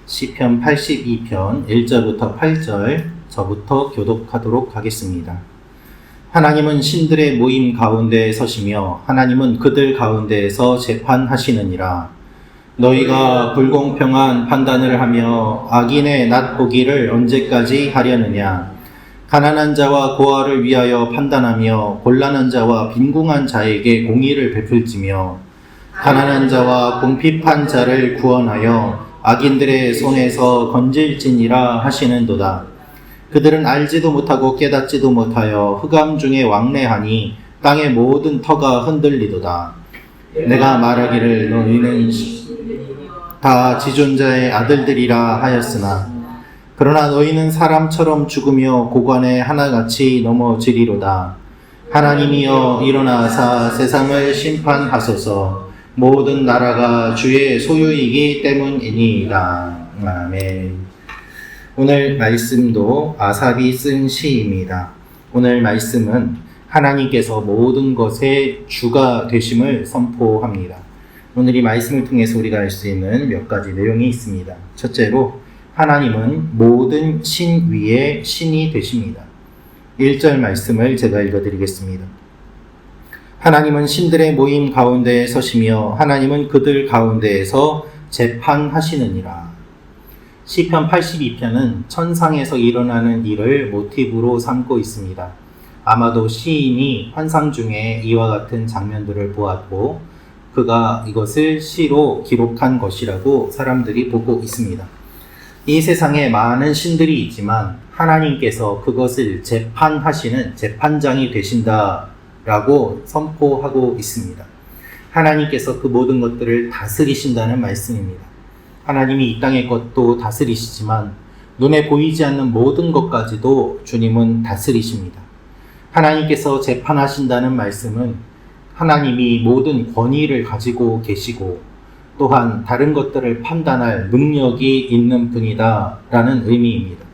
시편 82편 1절부터 8절 저부터 교독하도록 하겠습니다. 하나님은 신들의 모임 가운데 서시며 하나님은 그들 가운데에서 재판하시느니라. 너희가 불공평한 판단을 하며 악인의 낫보기를 언제까지 하려느냐. 가난한 자와 고아를 위하여 판단하며 곤란한 자와 빈궁한 자에게 공의를 베풀지며 가난한 자와 궁핍한 자를 구원하여 악인들의 손에서 건질지니라 하시는도다. 그들은 알지도 못하고 깨닫지도 못하여 흑암 중에 왕래하니 땅의 모든 터가 흔들리도다. 내가 말하기를 너희는 다 지존자의 아들들이라 하였으나 그러나 너희는 사람처럼 죽으며 고관에 하나같이 넘어지리로다. 하나님이여 일어나사 세상을 심판하소서. 모든 나라가 주의 소유이기 때문이니이다. 아멘. 오늘 말씀도 아삽이 쓴 시입니다. 오늘 말씀은 하나님께서 모든 것의 주가 되심을 선포합니다. 오늘 이 말씀을 통해서 우리가 알 수 있는 몇 가지 내용이 있습니다. 첫째로 하나님은 모든 신 위의 신이 되십니다. 1절 말씀을 제가 읽어드리겠습니다. 하나님은 신들의 모임 가운데에 서시며 하나님은 그들 가운데에서 재판하시느니라. 시편 82편은 천상에서 일어나는 일을 모티브로 삼고 있습니다. 아마도 시인이 환상 중에 이와 같은 장면들을 보았고 그가 이것을 시로 기록한 것이라고 사람들이 보고 있습니다. 이 세상에 많은 신들이 있지만 하나님께서 그것을 재판하시는 재판장이 되신다라고 선포하고 있습니다. 하나님께서 그 모든 것들을 다스리신다는 말씀입니다. 하나님이 이 땅의 것도 다스리시지만 눈에 보이지 않는 모든 것까지도 주님은 다스리십니다. 하나님께서 재판하신다는 말씀은 하나님이 모든 권위를 가지고 계시고 또한 다른 것들을 판단할 능력이 있는 분이다 라는 의미입니다.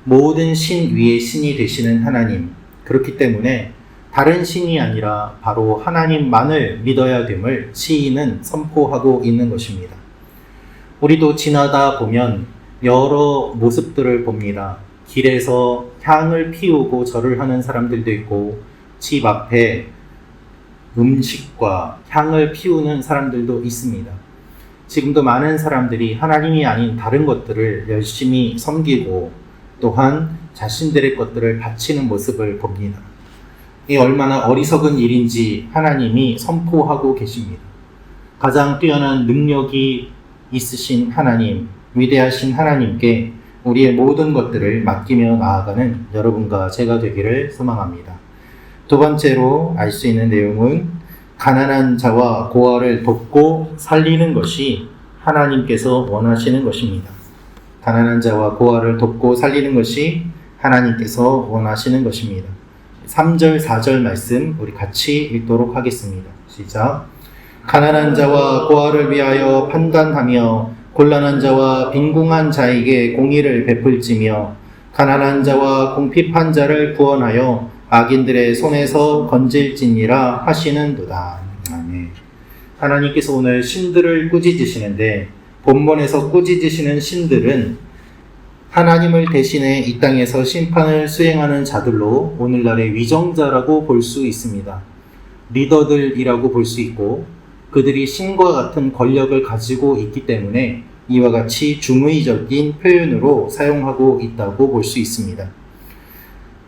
모든 신 위에 신이 되시는 하나님, 그렇기 때문에 다른 신이 아니라 바로 하나님만을 믿어야 됨을 시인은 선포하고 있는 것입니다. 우리도 지나다 보면 여러 모습들을 봅니다. 길에서 향을 피우고 절을 하는 사람들도 있고 집 앞에 음식과 향을 피우는 사람들도 있습니다. 지금도 많은 사람들이 하나님이 아닌 다른 것들을 열심히 섬기고 또한 자신들의 것들을 바치는 모습을 봅니다. 이 얼마나 어리석은 일인지 하나님이 선포하고 계십니다. 가장 뛰어난 능력이 있으신 하나님, 위대하신 하나님께 우리의 모든 것들을 맡기며 나아가는 여러분과 제가 되기를 소망합니다. 두 번째로 알 수 있는 내용은 가난한 자와 고아를 돕고 살리는 것이 하나님께서 원하시는 것입니다. 가난한 자와 고아를 돕고 살리는 것이 하나님께서 원하시는 것입니다. 3절, 4절 말씀 우리 같이 읽도록 하겠습니다. 시작. 가난한 자와 고아를 위하여 판단하며 곤란한 자와 빈궁한 자에게 공의를 베풀지며 가난한 자와 궁핍한 자를 구원하여 악인들의 손에서 건질지니라 하시는도다. 아멘. 하나님께서 오늘 신들을 꾸짖으시는데 본문에서 꾸짖으시는 신들은 하나님을 대신해 이 땅에서 심판을 수행하는 자들로 오늘날의 위정자라고 볼 수 있습니다. 리더들이라고 볼 수 있고 그들이 신과 같은 권력을 가지고 있기 때문에 이와 같이 중의적인 표현으로 사용하고 있다고 볼 수 있습니다.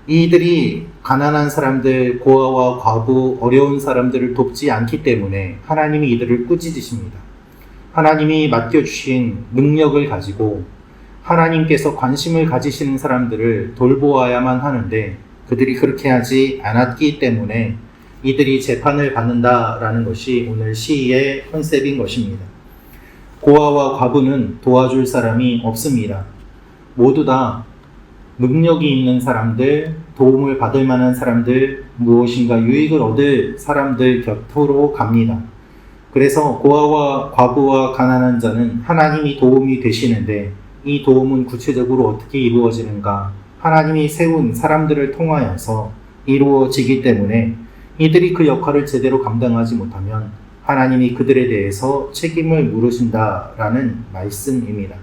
이들이 가난한 사람들, 고아와 과부, 어려운 사람들을 돕지 않기 때문에 하나님이 이들을 꾸짖으십니다. 하나님이 맡겨주신 능력을 가지고 하나님께서 관심을 가지시는 사람들을 돌보아야만 하는데 그들이 그렇게 하지 않았기 때문에 이들이 재판을 받는다라는 것이 오늘 시의 컨셉인 것입니다. 고아와 과부는 도와줄 사람이 없습니다. 모두 다 능력이 있는 사람들, 도움을 받을 만한 사람들, 무엇인가 유익을 얻을 사람들 곁으로 갑니다. 그래서 고아와 과부와 가난한 자는 하나님이 도움이 되시는데 이 도움은 구체적으로 어떻게 이루어지는가? 하나님이 세운 사람들을 통하여서 이루어지기 때문에 이들이 그 역할을 제대로 감당하지 못하면 하나님이 그들에 대해서 책임을 물으신다라는 말씀입니다.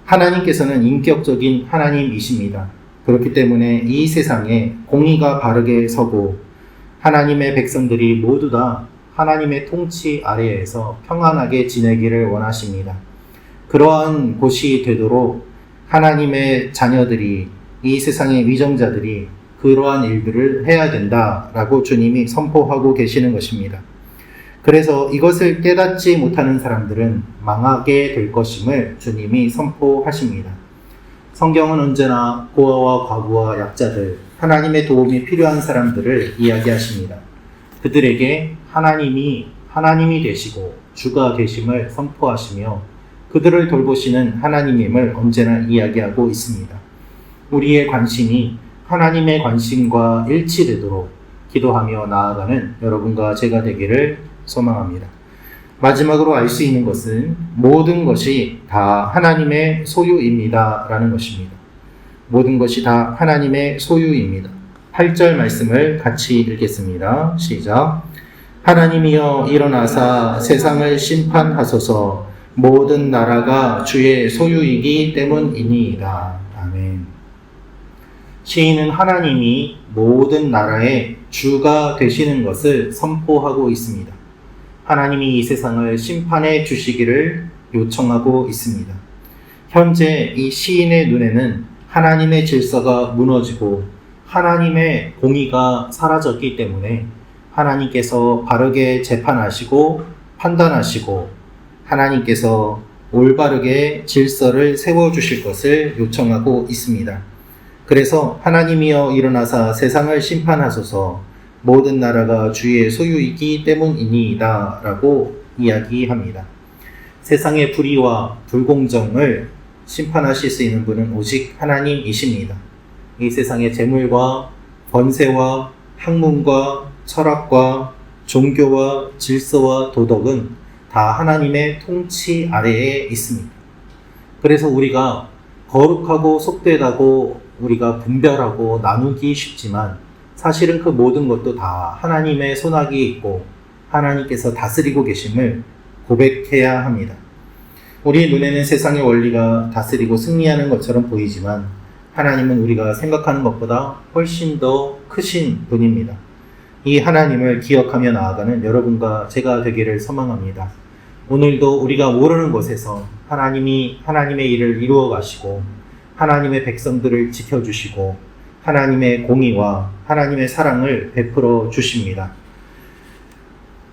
하나님께서는 인격적인 하나님이십니다. 그렇기 때문에 이 세상에 공의가 바르게 서고 하나님의 백성들이 모두 다 하나님의 통치 아래에서 평안하게 지내기를 원하십니다. 그러한 곳이 되도록 하나님의 자녀들이, 이 세상의 위정자들이 그러한 일들을 해야 된다라고 주님이 선포하고 계시는 것입니다. 그래서 이것을 깨닫지 못하는 사람들은 망하게 될 것임을 주님이 선포하십니다. 성경은 언제나 고아와 과부와 약자들, 하나님의 도움이 필요한 사람들을 이야기하십니다. 그들에게 하나님이 되시고 주가 되심을 선포하시며 그들을 돌보시는 하나님임을 언제나 이야기하고 있습니다. 우리의 관심이 하나님의 관심과 일치되도록 기도하며 나아가는 여러분과 제가 되기를 소망합니다. 마지막으로 알 수 있는 것은 모든 것이 다 하나님의 소유입니다 라는 것입니다. 모든 것이 다 하나님의 소유입니다. 8절 말씀을 같이 읽겠습니다. 시작. 하나님이여 일어나사 세상을 심판하소서. 모든 나라가 주의 소유이기 때문이니이다. 아멘. 시인은 하나님이 모든 나라의 주가 되시는 것을 선포하고 있습니다. 하나님이 이 세상을 심판해 주시기를 요청하고 있습니다. 현재 이 시인의 눈에는 하나님의 질서가 무너지고 하나님의 공의가 사라졌기 때문에 하나님께서 바르게 재판하시고 판단하시고 하나님께서 올바르게 질서를 세워주실 것을 요청하고 있습니다. 그래서 하나님이여 일어나사 세상을 심판하소서. 모든 나라가 주의 소유이기 때문이니이다 라고 이야기합니다. 세상의 불의와 불공정을 심판하실 수 있는 분은 오직 하나님이십니다. 이 세상의 재물과 권세와 학문과 철학과 종교와 질서와 도덕은 다 하나님의 통치 아래에 있습니다. 그래서 우리가 거룩하고 속되다고 우리가 분별하고 나누기 쉽지만 사실은 그 모든 것도 다 하나님의 손아귀에 있고 하나님께서 다스리고 계심을 고백해야 합니다. 우리 눈에는 세상의 원리가 다스리고 승리하는 것처럼 보이지만 하나님은 우리가 생각하는 것보다 훨씬 더 크신 분입니다. 이 하나님을 기억하며 나아가는 여러분과 제가 되기를 소망합니다. 오늘도 우리가 모르는 곳에서 하나님이 하나님의 일을 이루어 가시고 하나님의 백성들을 지켜주시고 하나님의 공의와 하나님의 사랑을 베풀어 주십니다.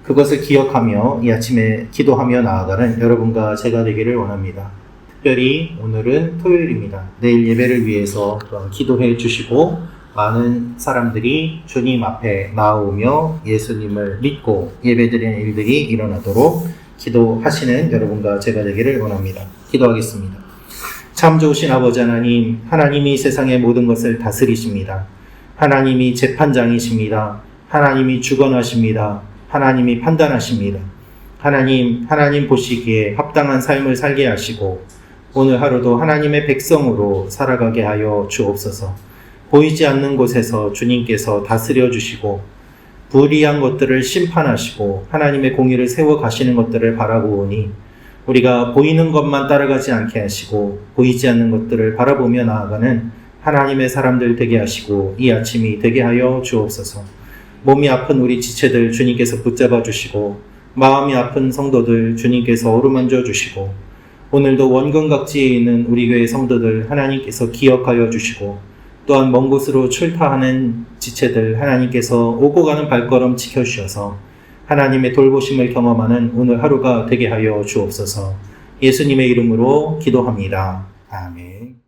그것을 기억하며 이 아침에 기도하며 나아가는 여러분과 제가 되기를 원합니다. 특별히 오늘은 토요일입니다. 내일 예배를 위해서 또한 기도해 주시고 많은 사람들이 주님 앞에 나오며 예수님을 믿고 예배드리는 일들이 일어나도록 기도하시는 여러분과 제가 되기를 원합니다. 기도하겠습니다. 참 좋으신 아버지 하나님, 하나님이 세상의 모든 것을 다스리십니다. 하나님이 재판장이십니다. 하나님이 주관하십니다. 하나님이 판단하십니다. 하나님 보시기에 합당한 삶을 살게 하시고 오늘 하루도 하나님의 백성으로 살아가게 하여 주옵소서. 보이지 않는 곳에서 주님께서 다스려 주시고 불의한 것들을 심판하시고 하나님의 공의를 세워 가시는 것들을 바라보오니 우리가 보이는 것만 따라가지 않게 하시고 보이지 않는 것들을 바라보며 나아가는 하나님의 사람들 되게 하시고 이 아침이 되게 하여 주옵소서. 몸이 아픈 우리 지체들 주님께서 붙잡아 주시고 마음이 아픈 성도들 주님께서 어루만져 주시고 오늘도 원근각지에 있는 우리 교회 성도들 하나님께서 기억하여 주시고 또한 먼 곳으로 출타하는 지체들 하나님께서 오고 가는 발걸음 지켜주셔서 하나님의 돌보심을 경험하는 오늘 하루가 되게 하여 주옵소서. 예수님의 이름으로 기도합니다. 아멘.